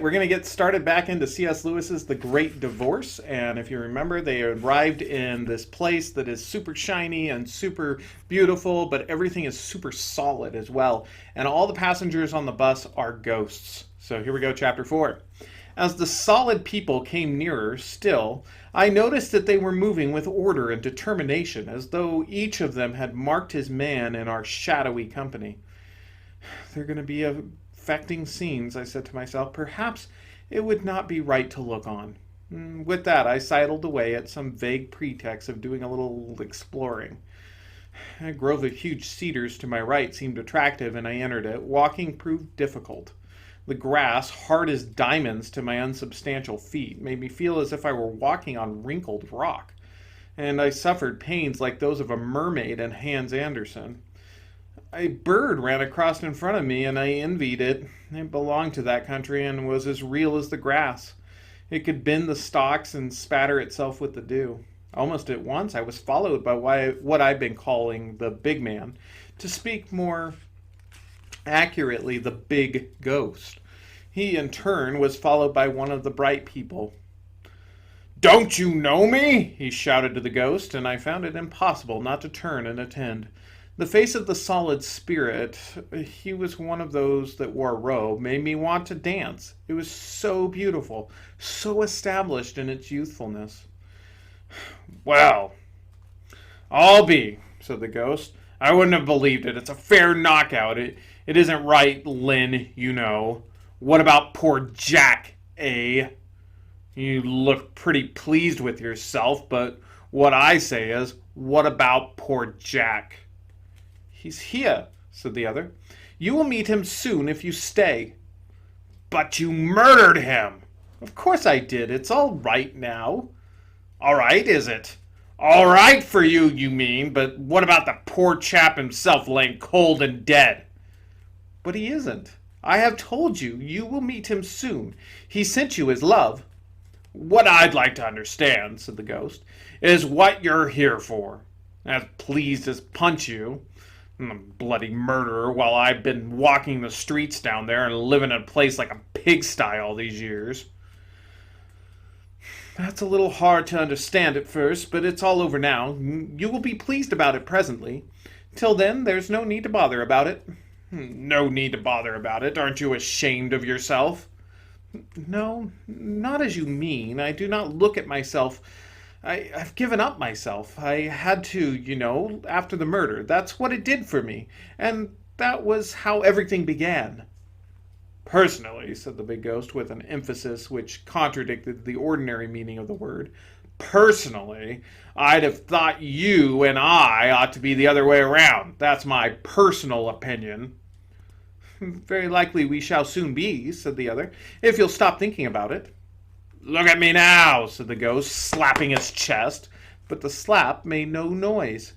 We're going to get started back into C.S. Lewis's The Great Divorce. And if you remember, they arrived in this place that is super shiny and super beautiful, but everything is super solid as well. And all the passengers on the bus are ghosts. So here we go, chapter 4. As the solid people came nearer still, I noticed that they were moving with order and determination, as though each of them had marked his man in our shadowy company. They're going to be affecting scenes, I said to myself. Perhaps it would not be right to look on. With that, I sidled away at some vague pretext of doing a little exploring. A grove of huge cedars to my right seemed attractive, and I entered it. Walking proved difficult. The grass, hard as diamonds to my unsubstantial feet, made me feel as if I were walking on wrinkled rock, and I suffered pains like those of a mermaid in Hans Andersen. A bird ran across in front of me, and I envied it. It belonged to that country and was as real as the grass. It could bend the stalks and spatter itself with the dew. Almost at once I was followed by what I've been calling the big man. To speak more accurately, the big ghost. He, in turn, was followed by one of the bright people. "Don't you know me?" he shouted to the ghost, and I found it impossible not to turn and attend. The face of the solid spirit, he was one of those that wore a robe, made me want to dance. It was so beautiful, so established in its youthfulness. "Well, I'll be," said the ghost. "I wouldn't have believed it. It's a fair knockout. It isn't right, Lynn, you know. What about poor Jack, eh? You look pretty pleased with yourself, but what I say is, what about poor Jack?" "He's here," said the other. "You will meet him soon if you stay." "But you murdered him!" "Of course I did. It's all right now." "All right, is it? All right for you, you mean, but what about the poor chap himself laying cold and dead?" "But he isn't. I have told you, you will meet him soon. He sent you his love." "What I'd like to understand," said the ghost, "is what you're here for. As pleased as punch you. Bloody murderer, while I've been walking the streets down there and living in a place like a pigsty all these years." "That's a little hard to understand at first, but it's all over now. You will be pleased about it presently. Till then, there's no need to bother about it." "No need to bother about it. Aren't you ashamed of yourself?" "No, not as you mean. I do not look at myself. I've given up myself. I had to, you know, after the murder. That's what it did for me. And that was how everything began." "Personally," said the big ghost with an emphasis which contradicted the ordinary meaning of the word, "personally, I'd have thought you and I ought to be the other way around. That's my personal opinion." "Very likely we shall soon be," said the other, "if you'll stop thinking about it." "Look at me now," said the ghost, slapping his chest, but the slap made no noise.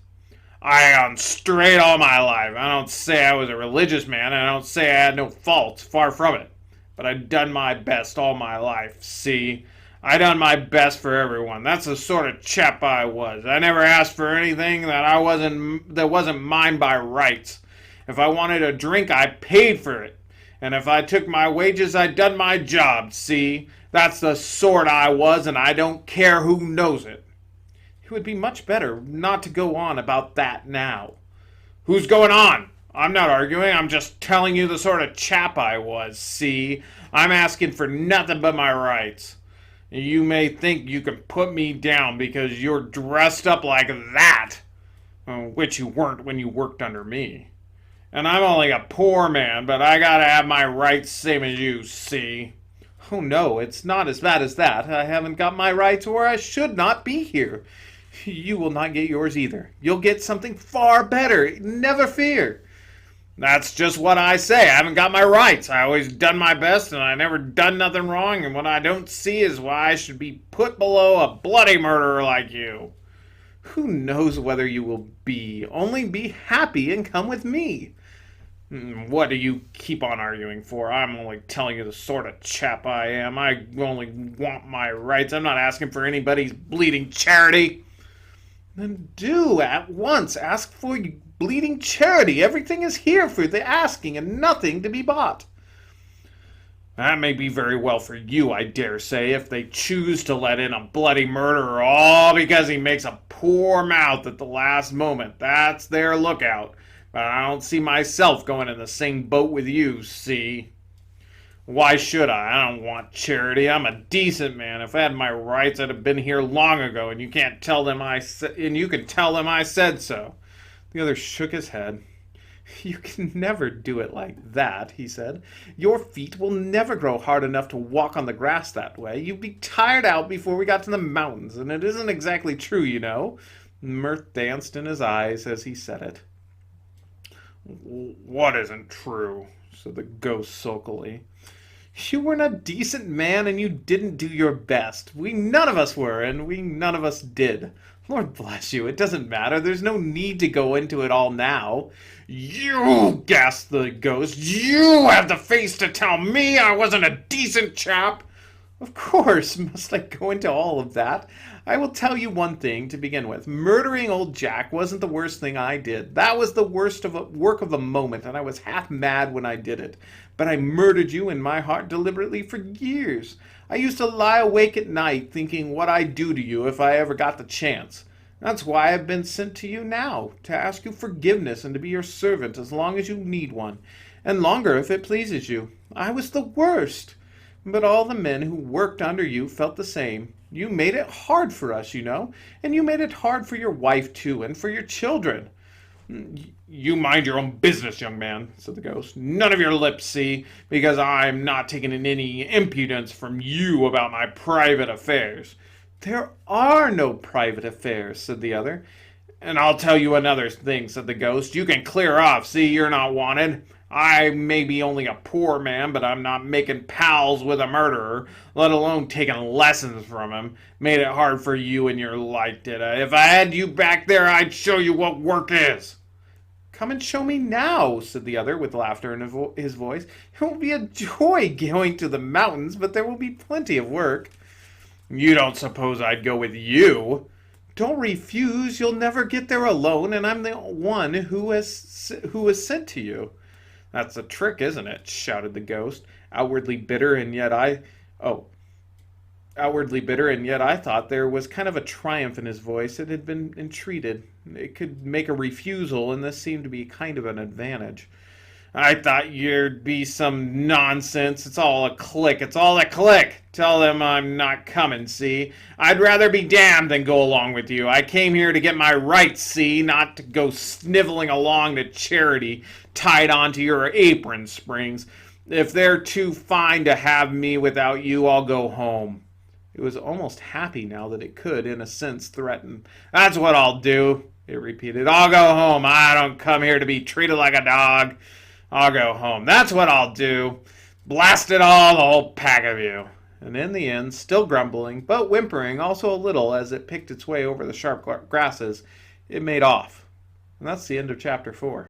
"I gone straight all my life. I don't say I was a religious man, and I don't say I had no faults, far from it. But I done my best all my life, see? I done my best for everyone. That's the sort of chap I was. I never asked for anything that wasn't mine by rights. If I wanted a drink, I paid for it. And if I took my wages, I done my job, see? That's the sort I was, and I don't care who knows it." "It would be much better not to go on about that now." "Who's going on? I'm not arguing. I'm just telling you the sort of chap I was, see? I'm asking for nothing but my rights. You may think you can put me down because you're dressed up like that, which you weren't when you worked under me. And I'm only a poor man, but I gotta have my rights same as you, see?" "Oh no, it's not as bad as that. I haven't got my rights or I should not be here. You will not get yours either. You'll get something far better, never fear." "That's just what I say. I haven't got my rights. I always done my best and I never done nothing wrong, and what I don't see is why I should be put below a bloody murderer like you." "Who knows whether you will be? Only be happy and come with me." "What do you keep on arguing for? I'm only telling you the sort of chap I am. I only want my rights. I'm not asking for anybody's bleeding charity." "Then do at once ask for bleeding charity. Everything is here for the asking and nothing to be bought." That may be very well for you, I dare say, if they choose to let in a bloody murderer all because he makes a poor mouth at the last moment. That's their lookout. But I don't see myself going in the same boat with you, see? Why should I? I don't want charity. I'm a decent man. If I had my rights, I'd have been here long ago, and you can't tell them and you can tell them I said so. The other shook his head. You can never do it like that, he said. Your feet will never grow hard enough to walk on the grass that way. You'd be tired out before we got to the mountains, and it isn't exactly true, you know. Mirth danced in his eyes as he said it. What isn't true? Said the ghost sulkily. You weren't a decent man and you didn't do your best. We none of us were, and we none of us did. Lord bless you, it doesn't matter. There's no need to go into it all now. You, gasped the ghost, you have the face to tell me I wasn't a decent chap. Of course, must I go into all of that? I will tell you one thing to begin with. Murdering old Jack wasn't the worst thing I did. That was the worst work of the moment, and I was half mad when I did it. But I murdered you in my heart deliberately for years. I used to lie awake at night thinking what I'd do to you if I ever got the chance. That's why I've been sent to you now, to ask you forgiveness and to be your servant as long as you need one, and longer if it pleases you. I was the worst. But all the men who worked under you felt the same. You made it hard for us, you know, and you made it hard for your wife, too, and for your children. You mind your own business, young man, said the ghost. None of your lips, see, because I'm not taking in any impudence from you about my private affairs. There are no private affairs, said the other. And I'll tell you another thing, said the ghost. You can clear off, see, you're not wanted. I may be only a poor man, but I'm not making pals with a murderer, let alone taking lessons from him. Made it hard for you and your like, did I? If I had you back there, I'd show you what work is. Come and show me now, said the other with laughter in his voice. It will be a joy going to the mountains, but there will be plenty of work. You don't suppose I'd go with you? Don't refuse. You'll never get there alone, and I'm the one who was sent to you. That's a trick, isn't it? Shouted the ghost, outwardly bitter, and yet I thought there was kind of a triumph in his voice. It had been entreated. It could make a refusal, and this seemed to be kind of an advantage. I thought you'd be some nonsense. It's all a click. It's all a click. Tell them I'm not coming, see? I'd rather be damned than go along with you. I came here to get my rights, see? Not to go sniveling along to charity, tied onto your apron springs. If they're too fine to have me without you, I'll go home. It was almost happy now that it could, in a sense, threaten. That's what I'll do, it repeated. I'll go home. I don't come here to be treated like a dog. I'll go home. That's what I'll do. Blast it all, the whole pack of you. And in the end, still grumbling, but whimpering also a little as it picked its way over the sharp grasses, it made off. And that's the end of chapter 4.